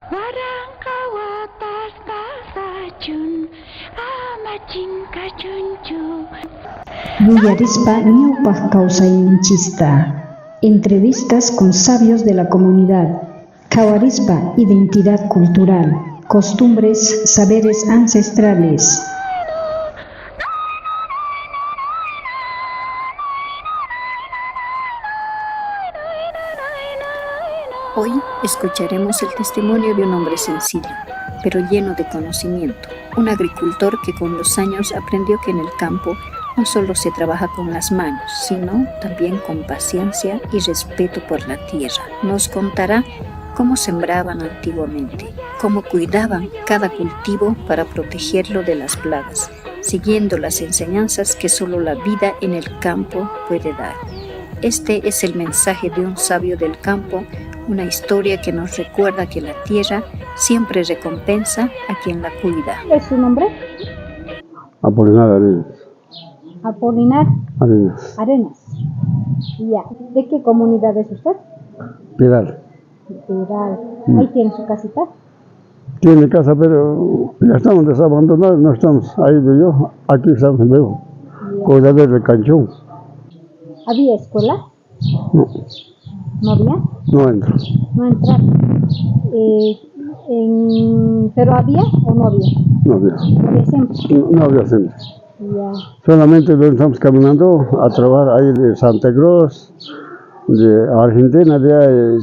Barang kawatas kasajun amacin kacuncu. Villarispa ñawpaq kawsayninchista. Entrevistas con sabios de la comunidad. Kawarispa, identidad cultural, costumbres, saberes ancestrales. Hoy escucharemos el testimonio de un hombre sencillo, pero lleno de conocimiento, un agricultor que con los años aprendió que en el campo no solo se trabaja con las manos, sino también con paciencia y respeto por la tierra. Nos contará cómo sembraban antiguamente, cómo cuidaban cada cultivo para protegerlo de las plagas, siguiendo las enseñanzas que solo la vida en el campo puede dar. Este es el mensaje de un sabio del campo, una historia que nos recuerda que la tierra siempre recompensa a quien la cuida. ¿Es su nombre? Apolinar Arenas. Apolinar Arenas. Arenas. Ya. ¿De qué comunidad es usted? Pilar. Pilar. Ahí tiene su casita. Tiene casa, pero ya estamos desabandonados, no estamos ahí de yo. Aquí estamos luego. Cuidadores del canchón. ¿Había escuela? No, ¿No había? no entro. No entraba. ¿Pero había o no había? No había. No había siempre. No había siempre. Ya. Solamente estamos caminando a trabajar ahí de Santa Cruz, de Argentina, de ahí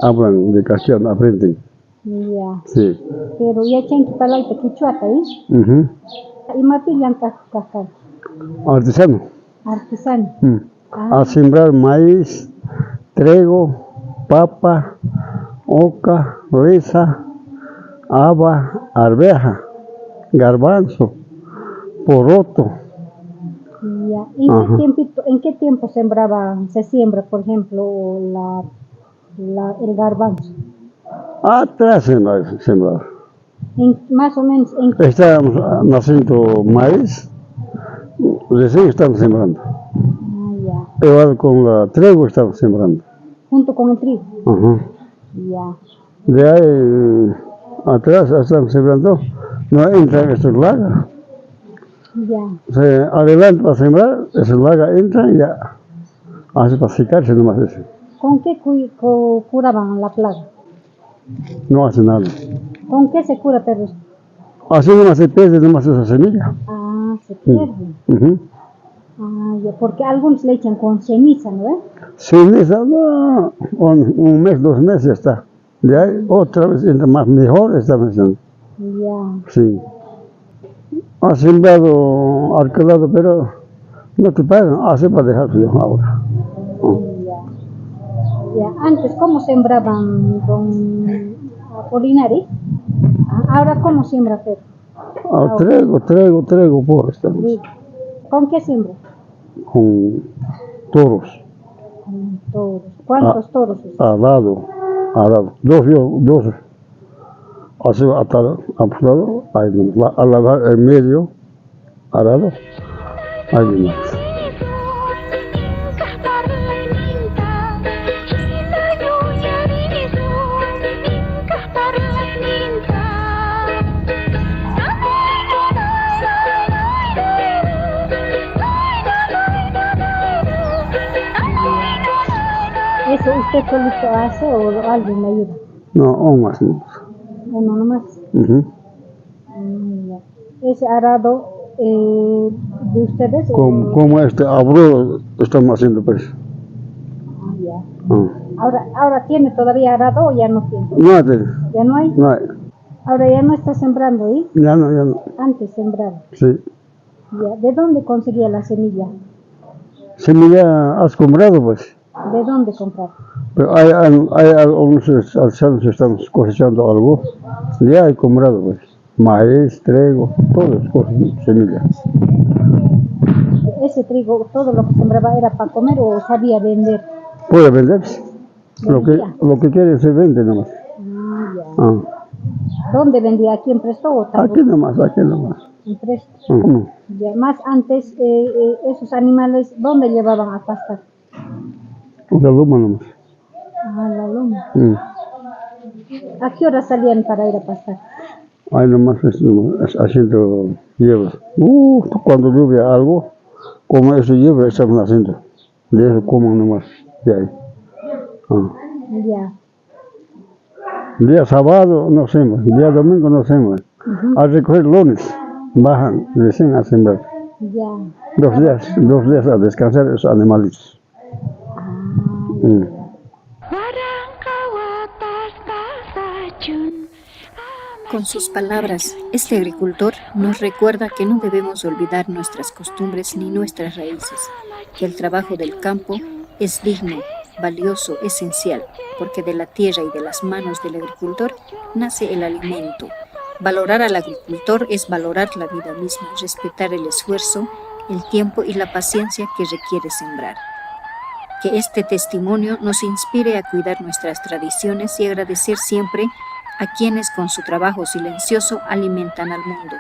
hablan de castellano, aprenden. Ya. Sí. Pero ya chenki palay te quichuata ahí. Y matillan cascar. Artesano. Artesano. A sembrar maíz, trigo, papa, oca, reza, haba, arveja, garbanzo, poroto. Ya. ¿En qué tiempo se siembra, por ejemplo, el garbanzo? Atrás sembrado. Más o menos, ¿en qué? Estábamos naciendo maíz, recién estamos sembrando. Ya. Igual con la trigo estamos sembrando. Junto con el trigo. Ya. De ahí atrás estamos sembrando, no entra esta laga. Ya. Se adelanta para sembrar, esa laga entra y ya hace para secarse nomás eso. ¿Con qué curaban la plaga? No hace nada. ¿Con qué se cura, perro? Así nomás se pierde nomás esa semilla. Ah, se pierde. Ya, porque algunos le echan con ceniza, ¿no? Ceniza, no, un mes, 2 meses ya está. De ahí otra vez entra más, mejor está pensando. Ya. Sí. Ha sembrado, alquilado, pero no te pagan, hace para dejarlo ahora. Ya. Antes, ¿cómo sembraban, don Apolinari? Ahora, ¿cómo siembra, perro? Traigo, por estamos. ¿Con qué siembra? Con toros. Con toros. ¿Cuántos toros? Arado. Dos. Así apurado, ahí nomás. Al lado, en medio, arado, ahí nomás. ¿Eso usted solito hace o alguien le ayuda? No, aún más nomás. Uno nomás. Ya. Ese arado de ustedes. Como abril estamos haciendo pues. Ya. Ahora tiene todavía arado o ya no tiene. No tiene. ¿Ya no hay? No hay. Ahora ya no está sembrando, ¿eh? Ya no. Antes sembraba. Sí. Ya. ¿De dónde conseguía la semilla? Semilla has comprado pues. ¿De dónde comprar? Pero hay algunos alzanos que estamos cosechando algo. Ya hay comprado pues. Maíz, trigo, todas cosas, semillas. ¿Ese trigo, todo lo que sembraba era para comer o sabía vender? Puede venderse. Lo que quiere se vende nomás. Ya. ¿Dónde vendía? ¿Aquí en Presto o tal? Aquí nomás. En Presto. Ya. Más antes, esos animales, ¿dónde llevaban a pastar? La loma nomás. La loma. ¿A qué hora salían para ir a pastar? Ahí nomás haciendo hierbas. Cuando lluvia algo, como eso hierba, estamos haciendo. De eso comen nomás, de ahí. Ya. Día sábado no hacemos, día domingo no hacemos. Al recoger lunes, bajan recién a sembrar. Ya. 2 días a descansar esos animales. Con sus palabras, este agricultor nos recuerda que no debemos olvidar nuestras costumbres ni nuestras raíces, que el trabajo del campo es digno, valioso, esencial, porque de la tierra y de las manos del agricultor nace el alimento. Valorar al agricultor es valorar la vida misma, respetar el esfuerzo, el tiempo y la paciencia que requiere sembrar. Que este testimonio nos inspire a cuidar nuestras tradiciones y agradecer siempre a quienes con su trabajo silencioso alimentan al mundo.